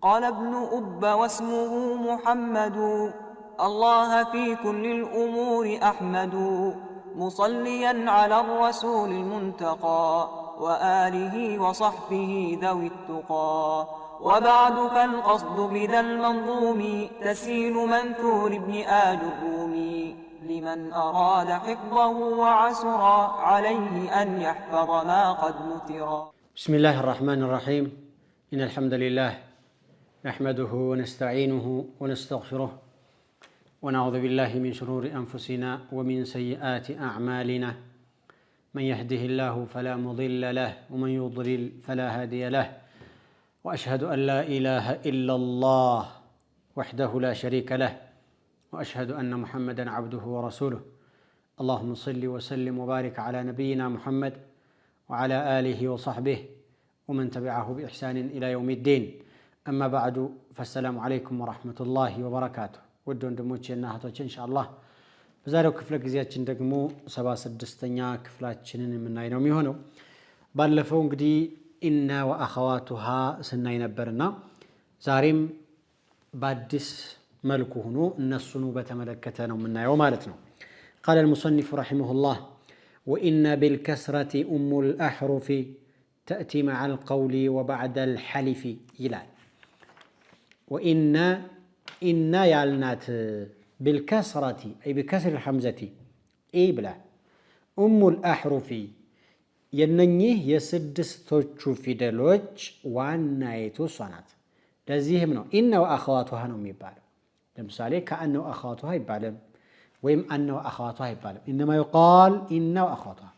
قال ابن أب واسمه محمد الله في كل الأمور أحمد مصليا على الرسول المنتقى وآله وصحبه ذوي التقى وبعد فالقصد بذا المنظوم تسهيل منثور ابن آل الرومي لمن أراد حفظه وعسرا عليه أن يحفظ ما قد نثرا. بسم الله الرحمن الرحيم. إن الحمد لله نحمده ونستعينه ونستغفره ونعوذ بالله من شرور أنفسنا ومن سيئات أعمالنا من يهده الله فلا مضل له ومن يضلل فلا هادي له وأشهد أن لا إله إلا الله وحده لا شريك له وأشهد أن محمدًا عبده ورسوله اللهم صل وسلم وبارك على نبينا محمد وعلى آله وصحبه ومن تبعه بإحسان إلى يوم الدين. أما بعد فالسلام عليكم ورحمة الله وبركاته. ودون دموتشنا هاتوش إن شاء الله بزارو كفلك زيادة دقمو 76 ክፍላችንን የምናየው የሚሆነው ባለፈው እንግዲህ ኢና ወአኸዋቱሃ ስናይ ነበርና ዛሬም በአዲስ መልኩ ሆኖ እነሱኑ በተመለከተ ነው የምናየው ማለት ነው። قال المصنف رحمه الله وإن بالكسرة أم الأحرف تأتي مع القول وبعد الحلف ይላል። وإن يالنات بالكسرة أي بكسر الحمزة إي بلا أم الأحرف የነኚህ የስድስቶቹ ፊደሎች ዋናይቱ ሷናት ለዚህም ነው ኢነ ወአኸዋቱሃ ነው የሚባለው። ለምሳሌ ከአነ ወአኸዋቱሃ ይባላል ወይም አነ ወአኸዋቱሃ ይባላል። انما يقال ኢነ ወአኸዋቱሃ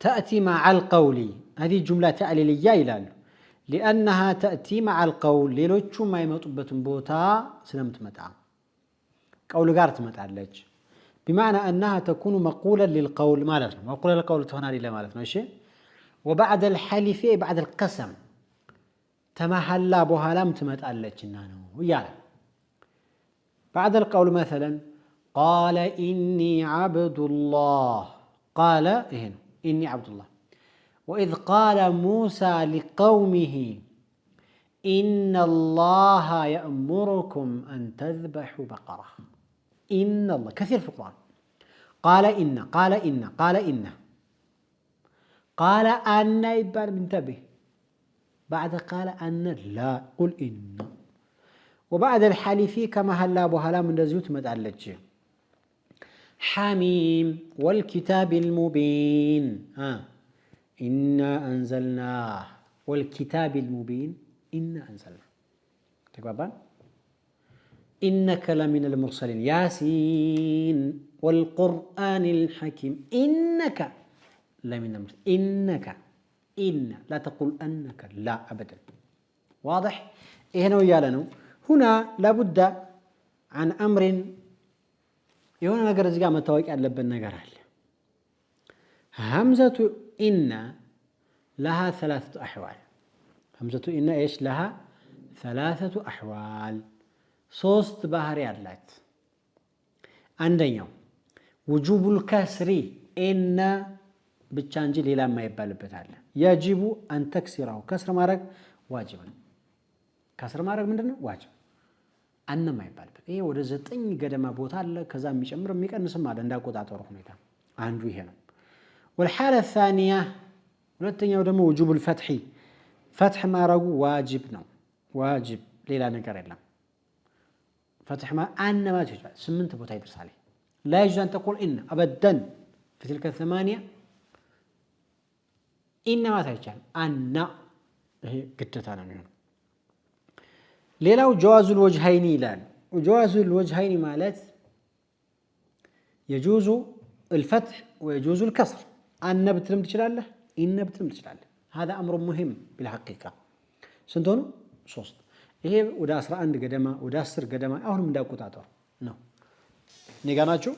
تأتي مع القول هذه جملة تعليلية ይላሉ لأنها تأتي مع القول ሌሎቹ የማይመጡበትን ቦታ ስለምትመጣ ቀውል ጋር ትመጣለች። بمعنى أنها تكون مقولا للقول مالتنا مقولا للقول تهنا لله مالتنا ماشي. وبعد الحلف بعد القسم تمحلا بها لم تمتألج إنانو ويانا بعد القول مثلا قال إني عبد الله قال إني عبد الله. وإذ قال موسى لقومه إن الله يأمركم أن تذبحوا بقرة. إن الله كثير في القرآن قال إن قال أن يبان منتبه بعد قال أن لا قل إن. وبعد الحلف كما هلا بهلا من رزيوت مدعلج حميم والكتاب المبين إنا أنزلناه والكتاب المبين إنا أنزلناه تقبل إنك لمن المرسلين ياسين والقرآن الحكيم إنك لمن المرسلين إنك إن لا تقول أنك لا أبدا. واضح؟ هنا ويالنا هنا لابد عن أمر يهون نقر زقا متوقع لبن نقرال. همزة إن لها 3 أحوال. همزة إن إيش لها 3 أحوال. 3 ባህሪ አላት። አንደኛው ውጁቡል ከስሪ ኢነ ብቻ እንጂ ሌላ የማይባልበት አለ። ያጂቡ አን ተክሲራው ከስር ማድረግ ዋጅብ ነው። ከስር ማድረግ ምንድነው? ዋጅብ አነ የማይባልበት ይሄ ወደ 9 ገደማ ቦታ አለ። ከዛ የሚጨምር የሚቀንስም አለ እንዳቆጣጠሩ ሁኔታ። አንዱ ይሄ ነው። والحالة الثانية ሁለተኛው ደግሞ ውጁቡል ፈትሒ ፈትሕ ማድረጉ ዋጅብ ነው። ዋጅብ ሌላ ነገር የለም። فتح ما أن ما تجمع 8 ቦታ ይደርሳል። لا يجوز أن تقول إن أبدا في تلك 8 إن ما تجمع أن هي قدتها ነው። ሌላው جواز الوجهين ይላል። وجواز الوجهين ማለት يجوز الفتح ويجوز الكسر أن بتلم ትችላለህ إن بتلم ትችላለህ። هذا أمر مهم بالحقيقة ስንት ሆኑ? 3 ይሄ ወደ 11 ገደማ ወደ 10 ገደማ አሁንም እንዳቆጣጠሩ ነው። ንጋናችሁ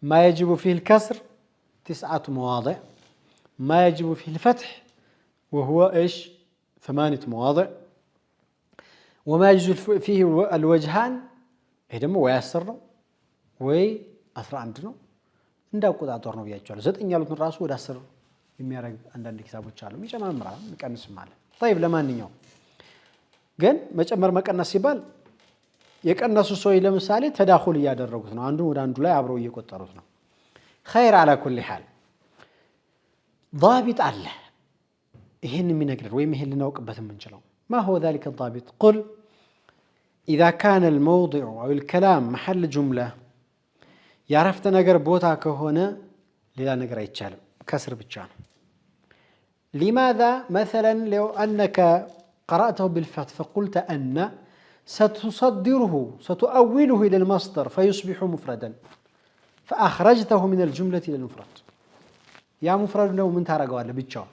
ما يجب فيه الكسر 9 مواضع ما يجب فيه الفتح وهو إيش 8 مواضع وما يجب فيه الوجهان ይሄ ደግሞ ወይ 10 ነው ወይ 11 ነው እንዳቆጣጠሩ ነው ብያቸዋለሁ። 9 ያሉትን ራሱ ወደ 10 የሚያረግ አንዳንድ ሂሳቦች አሉ። ይጨማምራል ይቀንስም አለ። طيب ለማንኛውም ግን መጨመር መቀነስ ሲባል የቀነሱ ሰዎች ለምሳሌ ተዳኹል ያደረጉት ነው አንዱ ወደ አንዱ ላይ አብረው እየቆጠሩት ነው خير على كل حال ضابط الله ይሄን የሚነግረን ወይም ይሄን ልናውቅበት የምንችለው ما هو ذلك الضابط قل إذا كان الموضع أو الكلام محل جملة يعرفت ነገር ቦታ ከሆነ ሌላ ነገር አይቻልም كسر ብቻ ነው لماذا مثلا لو أنك قرأته بالفتح فقلت أن ستصدره ستؤوله إلى المصدر فيصبح مفردا فأخرجته من الجملة إلى المفرد يا مفرد لو من تارقوا على بيتشاو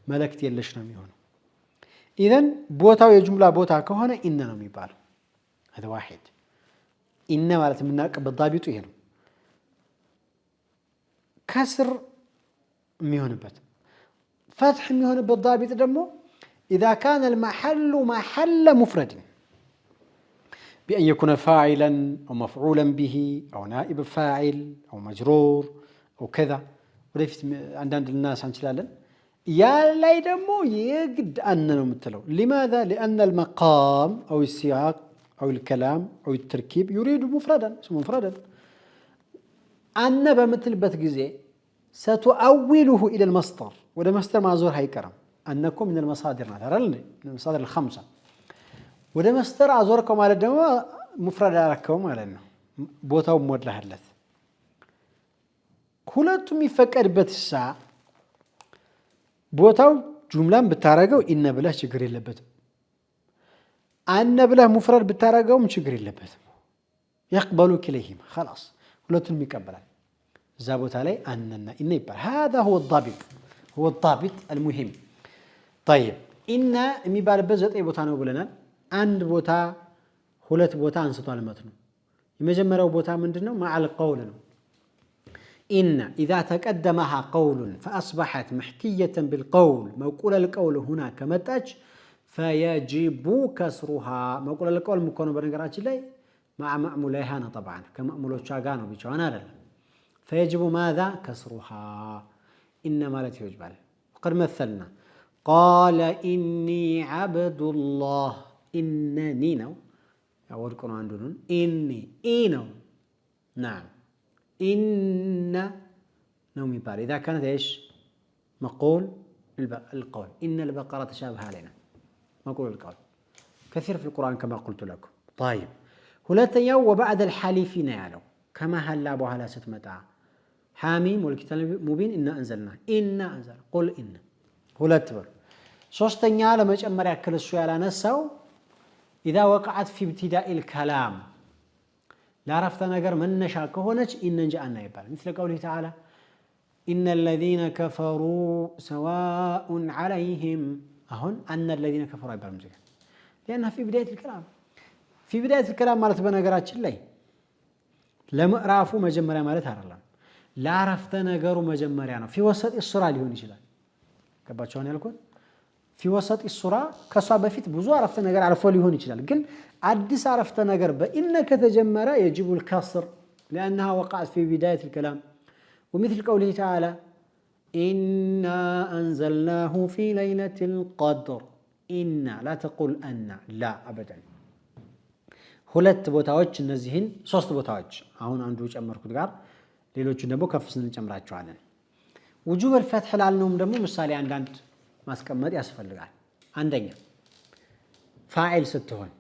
ملكتي اللشنم يهون إذن بوتا ويجملة بوتا كهنا إننا ميبال هذا واحد إننا مالت منك بالضابط هنا كسر ميهون بات فتح ميهون بالضابط دمو إذا كان المحل محل مفرد بأن يكون فاعلا أو مفعولا به أو نائب فاعل أو مجرور أو كذا وليفت عند الناس عن شلالا يا لا يدمو يجد أننا متلو لماذا؟ لأن المقام أو السياق أو الكلام أو التركيب يريد مفردا اسمه مفردا أن بمثل بتجزي ستؤوله إلى المصدر وده مصدر معذور هاي كرم أنكم من المصادر من المصادر الخمسة وده مصدر عذوركم على الدواء مفرد لكم على إنه بوتا ومود لهلث كلتم يفكر بتساعة بوتا جملة بتارجو إن بله شجر اللبت أن بله مفرد بتارجو من شجر اللبت يقبلوا كليهما خلاص كلتم يقبلان زابوت عليه أننا إن يبقى هذا هو الضابط المهم طيب إن ميبال بزت أي بوتا نقولنا عند بوتا ሁለት ቦታ አንስቷል ማለት ነው የመጀመሪያው ቦታ ምንድነው مع القول ነው إن إذا تقدمها قول فأصبحت محكية بالقول موقول القول هنا كمتاج فيجب كسرها موقول القول مكونه በነገራችን ላይ مع مأمولها طبعا كمأمولوቿ ጋር ነው ብቻዋን አይደለም فيجب ماذا كسرها إن ማለት ይወጅባል قد مثلنا قال إني عبد الله إنني نو أوركم عندهم إني إنو نعم إن نومي بار إذا كانت إيش مقول القول إن البقرة تشابه علينا مقول القول كثير في القرآن كما قلت لكم طيب هلاتن يو وبعد الحليفين يعلو كما هلا أبو هلا ستمتع حاميم والكتاب المبين إنا أنزلنا قل إن هلاتبر ሶስተኛ ለመጨመር ያክል እሱ ያላነሳው إذا وقعت في ابتداء الكلام لا عرفت ነገር መነሻ ከሆነች إن جاءنا ይባላል مثل قوله تعالى إن الذين كفروا سواء عليهم أهون أن الذين كفروا ይባላል مزيد لأنها في بداية الكلام ማለት በነገራችን ላይ ለምዕራፉ መጀመሪያ ማለት አይደለም لا عرفت ነገሩ መጀመሪያ ነው في وسط السورة ሊሆን ይችላል ገባችኋል ያልኩት في وسط السورة كسا بفيت بزو عرفت نجار عرفوا لي هون يشلال لكن عدس عرفت نجار بإنك تجمر يجب الكسر لأنها وقعت في بداية الكلام ومثل قوله تعالى إنا أنزلناه في ليلة القدر إنا لا تقول أن لا أبدا ሁለት ቦታዎች እነዚህን ሶስት ቦታዎች አሁን አንዱ ጨመርኩት ጋር ሌሎቹ ደግሞ ከፍስን እንጨምራቸዋለን وجوب الفتح ላልነውም ደግሞ ምሳሌ አንዳንድ ማስቀመጥ ያስፈልጋል አንደኛ فاعل ستهون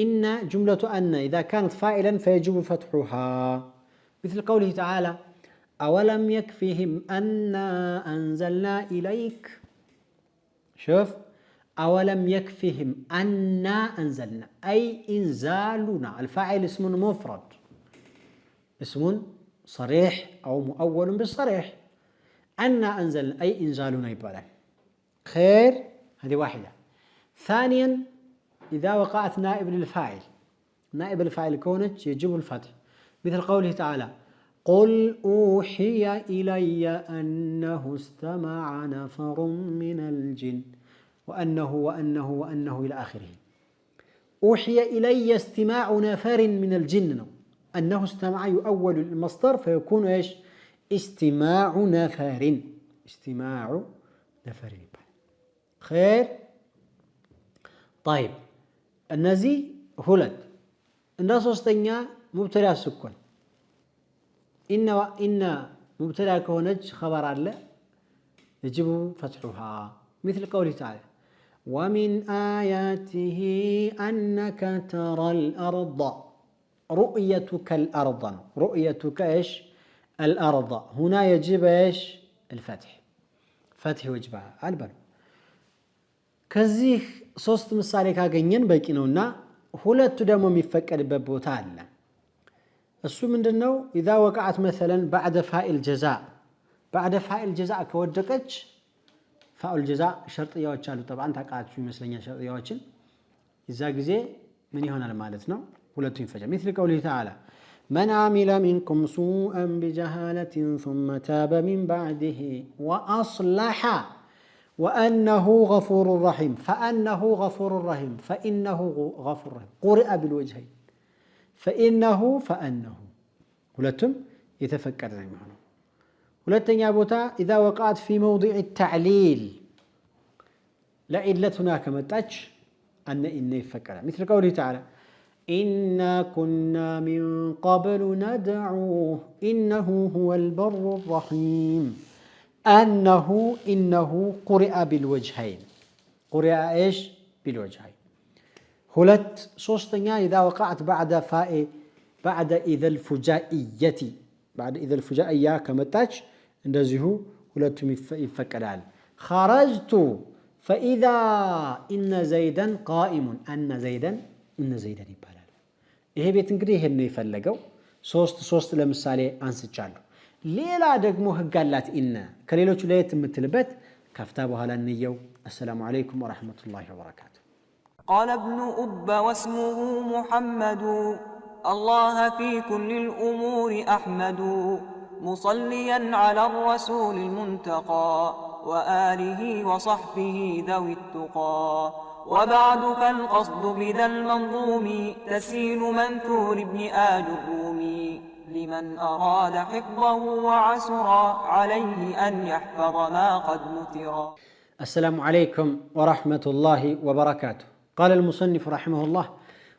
إن جملة أن إذا كانت فاعلا فيجب فتحها مثل قوله تعالى أولم يكفهم أنا أنزلنا إليك شوف أولم يكفهم أنا أنزلنا أي إنزالنا الفاعل اسم مفرد اسم صريح أو مؤول بالصريح أنا أنزلنا أي إنزالنا يبالا خير هذه واحدة ثانيا إذا وقعت نائب للفاعل نائب الفاعل كونت يجب الفتح مثل قوله تعالى قل أوحي إلي أنه استمع نفر من الجن وأنه إلى آخره أوحي إلي استماع نفر من الجن أنه استمع يؤول المصدر فيكون إيش استماع نفر خير طيب النزي هولد الناس وسطنيا مبتدا سكون إن مبتدا كونج خبر الله يجب فتحها مثل قوله تعالى ومن آياته أنك ترى الأرض رؤيتك الأرض رؤيتك إيش الأرض هنا يجب إيش الفتح فتح وجبها البر كزيه صوست مسالي كاغنين بقي نونا ሁለቱ ደግሞ የሚፈቀድበት ቦታ አለ እሱ ምንድነው اذا وقعت مثلا بعد فاعل جزاء ከወደቀች فاعل جزاء ሸርጥያዎች አሉ طبعا ታቃችሁ ይመስለኛል ሸርጥያዎችን እዛ ጊዜ ምን ይሆናል ማለት ነው ሁለቱ ይፈጃ مثل قوله تعالى من عمل منكم سوءا بجهالة ثم تاب من بعده وأصلح وأنه غفور رحيم فأنه غفور رحيم فإنه غفور رحيم قرئ بالوجهين فأنه ሁለቱም የተፈቀደ ነው የሚሆነው ሁለተኛ ቦታ إذا وقعت في موضع التعليل لعلة هناك متاج إن يفكر مثل قوله تعالى إنا كنا من قبل ندعوه إنه هو البر الرحيم إنه قرئ بالوجهين قرئ إيش بالوجهين هلت صوستنيا إذا وقعت بعد إذا الفجائية كمتاج እንደዚሁ ሁለቱም ይፈቀዳል خرجت فإذا إن زيدا قائم أن زيدا ይባላል ይሄ ቤት እንግዲህ ይሄን ነው የፈለገው ሶስት ለምሳሌ አንስቻለሁ ሌላ ደግሞ ህግ አላት ኢነ ከሌሎቹ ለየት የምትልበት ከፍታ በኋላ እንየው السلام عليكم ورحمة الله وبركاته قال ابن أب واسمه محمد الله في كل الأمور أحمد مصليا على الرسول المنتقى وآله وصحبه ذوي التقى وبعد فالقصد بذا المنظوم تسهيل منثور ابن آل الرومي لمن أراد حفظه وعسرا عليه أن يحفظ ما قد نثرا السلام عليكم ورحمة الله وبركاته قال المصنف رحمه الله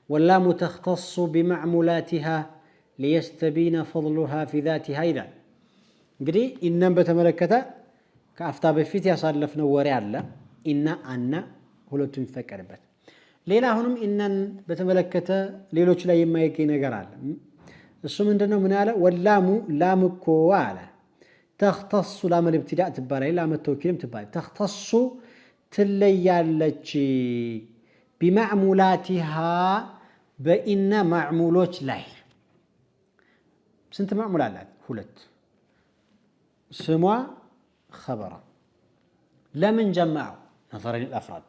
واللام تختص بمعمولاتها ليستبين فضلها في ذاتها إذا እንግዲህ ኢነን በተመለከተ ከአፍታ በፊት ያሳለፍነው ወሬ አለ ኢነ አና ሁለቱም ይፈቀድበት ሌላ አሁንም ኢነን በተመለከተ ሌሎች ላይ የማይገኝ ነገር አለ እሱ ምንድነው ምን ያለ ወላሙ ላምኮ አለ تختص لام الابتداء تبالي لام التوكيد تبالي تختص تليالج بمعمولاتها بإن معمولوش لاي سنت معمولات هلت سموا خبرا لمن جمعوا نظرا للأفراد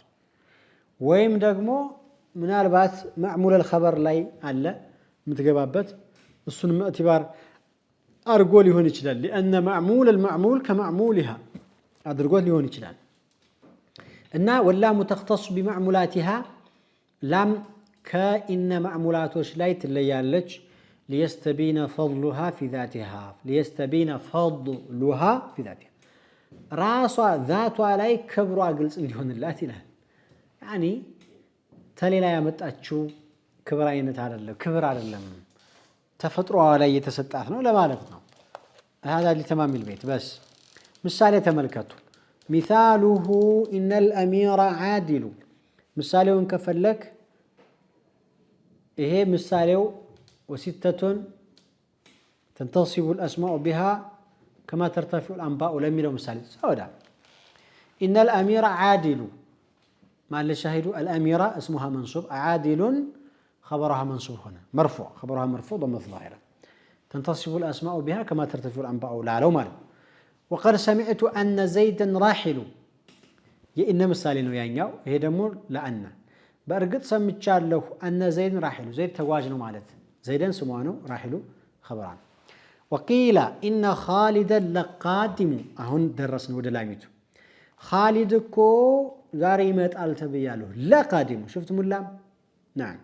ويم دقمو من البات معمول الخبر لاي على متقبابت السنة اعتبار أرجول يهون يشلال لأن معمول المعمول كمعمولها أرجول يهون يشلال إن واللام تختص بمعمولاتها لام كإن معمولاتوش لايت الليالج ليستبين فضلها في ذاتها راسها ذاتها لاي كبروا أقلس اللي هون اللات له يعني تالي لا يمتأتشو كبر عينة على الله كبر على الله تفطروا على يتسطعنا ولا مالتنا هذا لتمام البيت بس مثال تملكته مثاله إن الأمير عادل مثاله كفلك إيه مثاله وستة تنتصب الأسماء بها كما ترتفع الأنباء لم يلو مثال سودا إن الأمير عادل ما اللي شاهدوا الأميرة اسمها منصوب عادل خبرها منصوب هنا مرفوع خبرها مرفوع ضمن الظاهرة تنتصب الأسماء بها كما ترتفع الأنباء لا لو مال وقد سمعت أن زيدا راحل يئن مثالين ويانيو هي دمور لأن بأرقد سمتشال له أن زيد راحل زيد تواجنوا مالت زيدا سموانو راحل خبران وقيل إن خالدا لقادم أهون درسنا ودلاميتو خالد كو زاريمت ألتبياله لا قادم شفتم اللام نعم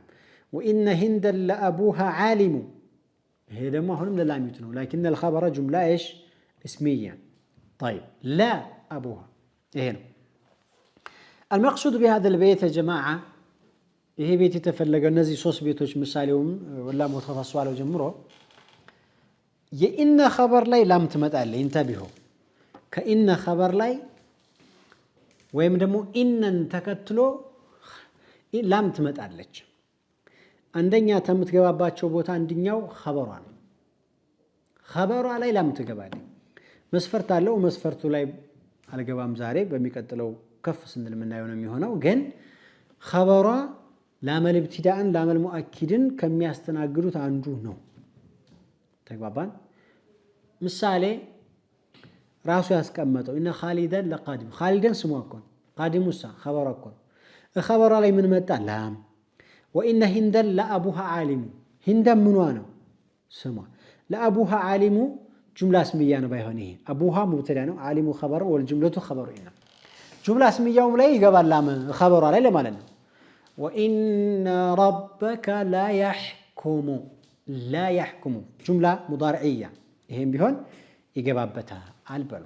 وإن هندا لأبوها عالم هذا ما هو من اللاميتنا لكن الخبر جملة إيش اسمية طيب لا أبوها هنا المقصود بهذا البيت يا جماعة ይሄ ቤት የተፈለገው እነዚህ ሶስት ቤቶች ምሳሌውም ወላ ሞተፈሷለው ጀምሮ የኢነ ኸበር ላይ ላም ትመጣለች እንተቢሁ ከኢነ ኸበር ላይ ወይም ደግሞ ኢነን ተከትሎ ላም ትመጣለች አንደኛ ተምትገባባቸው ቦታ አንደኛው ኸበሯ ነው ኸበሯ ላይ ላም ትገባለች መስፈርት አለው መስፈርቱ ላይ አልገባም ዛሬ በሚቀጥለው ከፍ ስንል ምናየው ነው የሚሆነው ግን ኸበሯ ላመል ኢብቲዳእን ላመል ሙአኪድን ከሚያስተናግዱት አንዱ ነው ተግባባን ምሳሌ ራሱ ያስቀመጠው እነ ኻሊደን ለቃዲም ኻሊደን ስሙ እኮ ቃዲሙሳ ኸበሯ እኮ ኸበሯ ላይ ምን መጣ ላም ወኢነ ሂንደን ለአቡሃ ዓሊሙ ሂንደን ምኗ ነው ስሟ ለአቡሃ ዓሊሙ ጁምላ እስምያ ነው ባይሆን ይሄ አቡሃ ሙብተዳ ነው ዓሊሙ ኸበሩ ወልጁምለቱ ኸበሩ ኢነ ጁምላ እስምያውም ላይ ይገባል ላም ኸበሯ ላይ ለማለት ነው وإن ربك لا يحكم جملة مضارعية ይሄም ቢሆን ይገባበታል አልበሉ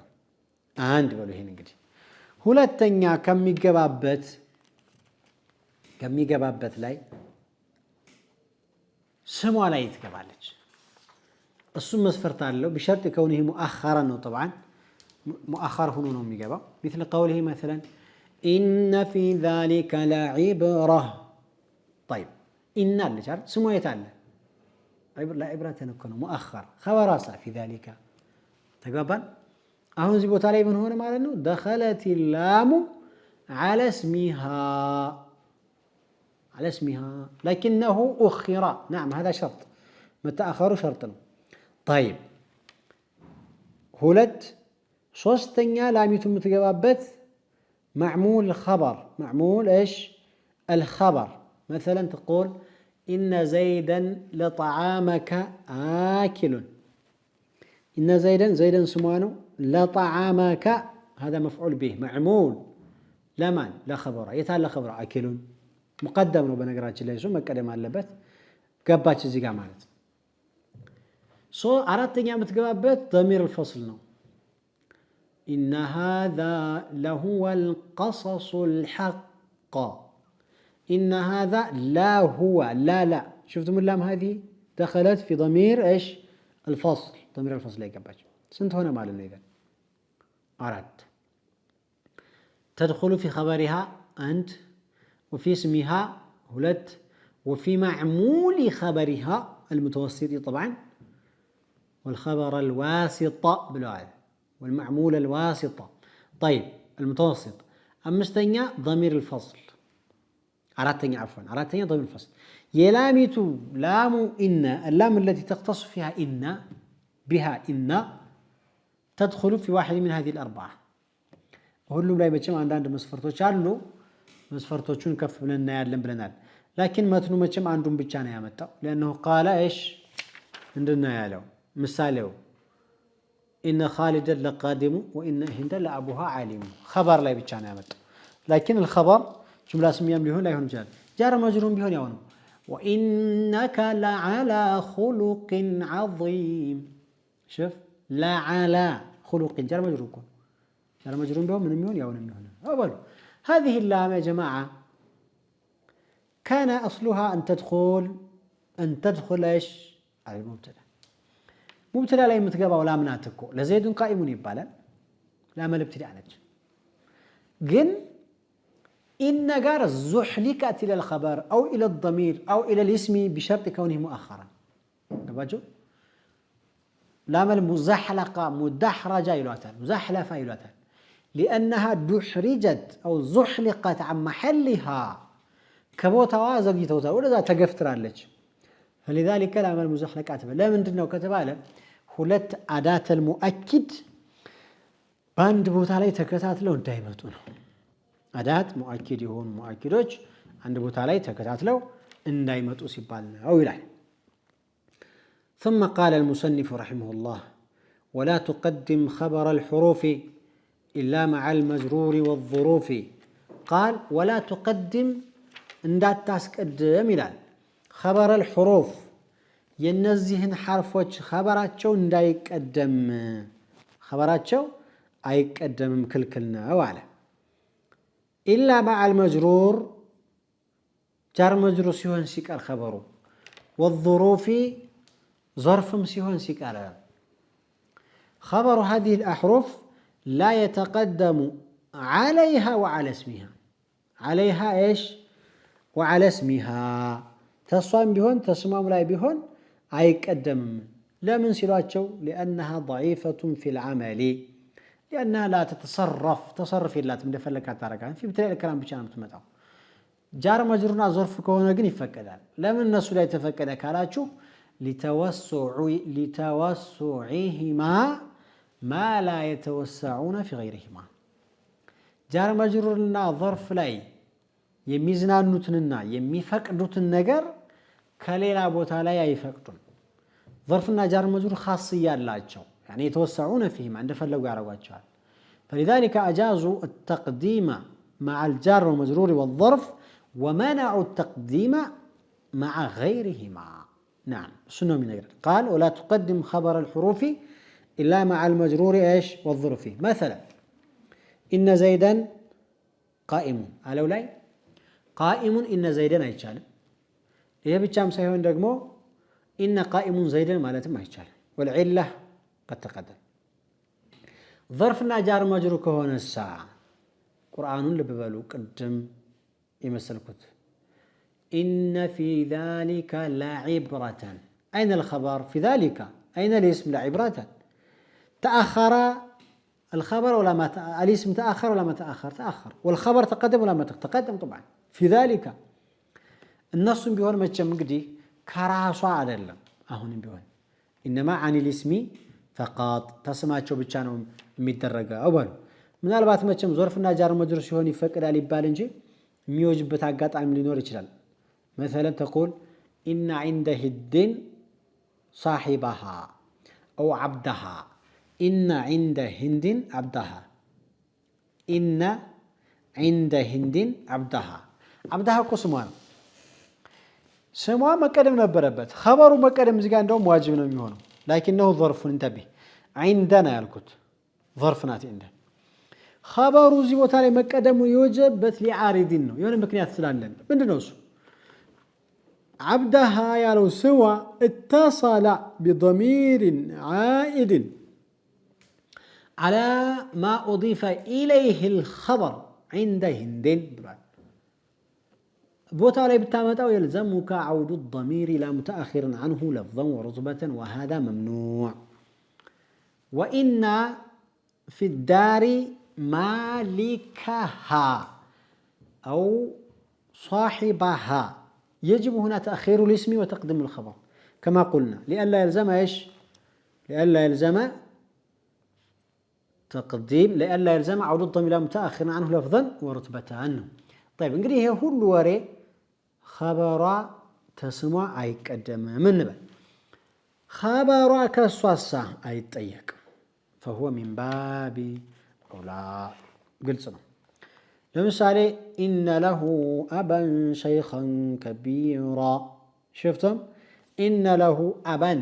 አንድ በሉ ይሄን እንግዲህ ሁለተኛ ከሚገባበት ላይ ስሟ ላይ ትገባለች እሱ መስፈርት አለው بشرط كونه مؤخرا ነው طبعا مؤخر ሆኖ ነው የሚገባው مثل قوله مثلا إن في ذلك لعبرة طيب إن اللي سموه يتعلم لا عبرة نكونه مؤخر خبر أصلا في ذلك تقبل أهون زي بوتالي من هنا مالنا دخلت اللام على اسمها لكنه أخر نعم هذا شرط متى أخر شرطنا طيب هولت صوستنيا لاميتم متجوابت معمول الخبر معمول إيش الخبر مثلا تقول إن زيدا لطعامك آكل إن زيدا سمانه لطعامك هذا مفعول به معمول لمن لا خبر يتال لا خبر آكل مقدم ነው በነገራችን ላይ መቀደም አለበት ገባች እዚህ ጋር ማለት አራተኛ የምትገባበት ضمير الفصل ነው إن هذا لهو القصص الحق إن هذا لا هو لا شفتم اللام هذه دخلت في ضمير إيش الفصل ضمير الفصل لا يقبل سنت هنا مالنا إذا أردت تدخل في خبرها أنت وفي اسمها هلت وفي معمول خبرها المتوسط طبعا والخبر الواسط بالوعد والمعمول الواسطة طيب المتوسط أمستنيا ضمير الفصل أرادتني عفوا أرادتني ضمير الفصل يلامت لام إن اللام التي تختص فيها إن بها إن تدخل في واحد من هذه الأربعة وهلو لا يبتشم عند مسفرتو شارلو مسفرتو شون كف لنا يعلم بلنا لكن ما تنو متشم عندهم بتشانا يا متى لأنه قال إيش عندنا يالو مثاله إن خالد لقادم وإن هند لأبوها عالم خبر لا يبتشانا يا متى لكن الخبر جملة اسمية بيهون لا يهون جار جار مجرور بيهون يهون وإنك لعلى خلق عظيم شوف لا على خلق جار مجرور كون جار مجرور بيهون من يهون يهون يهون أول هذه اللام يا جماعة كان أصلها أن تدخل إيش على المبتدأ مبتدأ لا يمتقبل ولا مناتكو لزيد قائم يبالا لا مال ابتداء نج جن إن جار زحلكت إلى الخبر أو إلى الضمير أو إلى الاسم بشرط كونه مؤخرا تبجو لام المزحلقة مدحرجة يلوتان مزحلفة يلوتان لأنها دحرجت أو زحلقت عن محلها كبوتها زقيتها ولا تقفتر عليك فلذلك لام المزحلقات لا من دنا وكتباله ሁለት አዳተ المؤكد ባንድ ቦታ ላይ ተከታትለው እንዳይመጡ ነው አዳት ሙአኪድ ይሁን ሙአኪዶች አንድ ቦታ ላይ ተከታትለው እንዳይመጡ ሲባል ነው ይላል ثم قال المصنف رحمه الله ولا تقدم خبر الحروف إلا مع المجرور والظروف قال ولا تقدم እንዳታስቀድም ይላል خبر الحروف የነዚህን ሐርፎች خبራቸው እንዳይቀደም خبራቸው አይቀደምም ክልክል ነው አለ إلا مع المجرور جار مجرور سيهون سيكار خبره والظروف ظرف سيهون سيكار خبر هذه الأحرف لا يتقدم عليها وعلى اسمها عليها إيش وعلى اسمها تصوم بهون تسمام لا بهون أيقدم لا من سلاتشو لأنها ضعيفة في العمل لأنها لا تصرف إلا تمدفع لك تاركان في بتلاقي الكلام بشان متمتعه جار مجرورنا ظرف كونه جني فكذا لا من الناس لا يتفكر كالاتشو لتوسعهما ما لا يتوسعون في غيرهما جار مجرورنا ظرف لاي يميزنانوتننا يميفقدوتن ነገር ከሌላ ቦታ ላይ አይፈቅዱም ظرفنا جار مجرور خاصيه ያላቸው يعني يتوسعون فيهما እንደፈለጉ ያረጋቸዋል فلذلك اجازوا التقديم مع الجار والمجرور والظرف ومنعوا التقديم مع غيرهما نعم شنو من غير قال ولا تقدم خبر الحروف الا مع المجرور ايش والظرف مثلا ان زيدا قائم قالوا لاي قائم ان زيدا አይቻልም ይሄ ብቻም ሳይሆን ደግሞ ان قائم زيدا ማለትም አይቻልም والعله قد تقدم ظرفنا جار مجرور ከሆነ قرآن لببلو قدم يمثلكت إن في ذلك لعبرة أين الخبر في ذلك أين الاسم لعبرة تأخر الخبر ولا ما الاسم تأخر ولا ما تأخر والخبر تقدم ولا ما تقدم طبعا في ذلك النص بيهون ما تشمقدي كراسوا عدلا أهون بيهون إنما عن الاسم فقط تسمعوا بتشانهم ميدرجة أول ምናልባት መቼም ظرفنا جار مجرور ሲሆን ይፈቀዳል ይባል እንጂ የሚወጅበት አጋጣሚ ሊኖር ይችላል مثلا تقول ان عند هند صاحبها او عبدها ان عند هند عبدها ان عند هند عبدها ስሟ መቀደም ነበረበት خبሩ መቀደም እዚህ ጋር እንደውም ዋጅብ ነው የሚሆነው لكنه ظرف انتبه عندنا ያልኩት ظرف ናት عندنا خبرو زي ቦታ ላይ መቀደሙ የወጀበት ሊዓሪድን ነው የሆነ ምክንያት ስላለን ምንድነው እሱ عبدها ያለው ስዋ اتصل بضمير عائد على ما اضيف اليه الخبر عند هند ብሏል ቦታ ላይ ብታመጣው يلزمك عود الضمير الى متاخر عنه لفظا ورتبه وهذا ممنوع وان في الدار مالكها أو صاحبها يجب هنا تأخير الاسم وتقديم الخبر كما قلنا لئلا يلزم إيش لئلا يلزم تقديم لئلا يلزم عود الضمير متأخر عنه لفظا ورتبة عنه طيب انقري هي كل وري خبر تسمع أي قدم من نبل خبر كسوسة أي طيق فهو من باب ولا قلت له لمثال إن له أبا شيخا كبيرا شفتم إن له أبا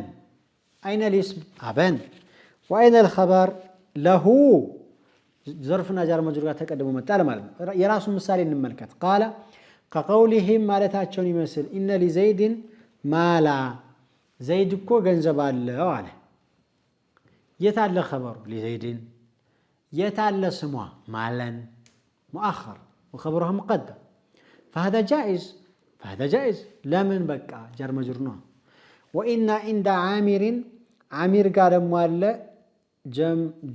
أين الاسم أبا وأين الخبر له ظرفنا جار مجرور تقدم متى مالنا يراس مثال نملكت قال كقولهم مالتاچون يمثل إن لزيد مالا زيد كو ገንዘብ አለው አለ የታለ خبر لزيد يتعلى سموه مالا مؤخر وخبرها مقدم فهذا جائز لا من بقى جار مجرور وإن عند عامر قال مولا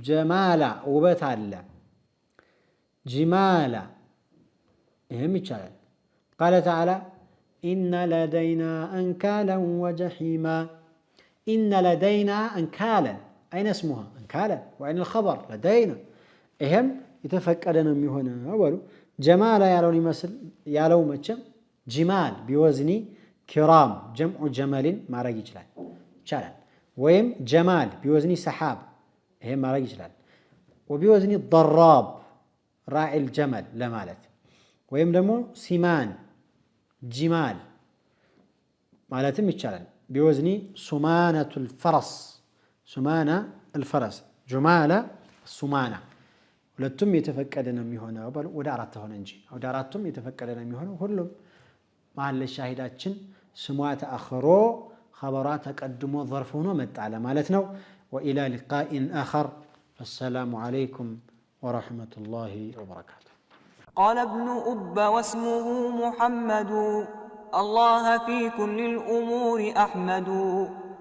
جمالا وبتعلى جمالا يهم يتشال قال تعالى إن لدينا أنكالا وجحيما إن لدينا أنكالا أين اسمها أنكالا وأين الخبر لدينا إهم يتفكرنا ميهونا أولو جمال يالو يمثل يالو متشم جمال بوزني كرام جمع جمال ما راجي جلال ويم جمال بوزني سحاب هم ما راجي جلال وبوزني الضراب راعي الجمل لا مالت ويم دمو سمان جمال مالتم يتشلل بوزني سمانة الفرس جمالة سمانة ሁለቱም የተፈቀደ ነው የሚሆነው ወደ አራት ሆነ እንጂ ወደ አራቱም የተፈቀደ ነው የሚሆነው ሁሉም محل الشاهداتشن سموات أخرو خبرات قدموا ظرفونه متعلى مالتنا وإلى لقاء آخر السلام عليكم ورحمة الله وبركاته. قال ابن أب واسمه محمد الله في كل الأمور أحمد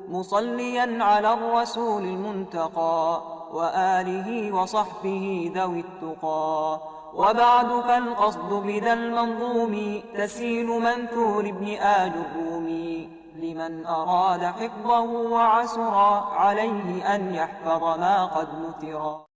مصليا على الرسول المنتقى وآله وصحبه ذوي التقى. وبعد فالقصد بذا المنظوم تسهيل منثور ابن آل الرومي لمن أراد حفظه وعسر عليه أن يحفظ ما قد نثر.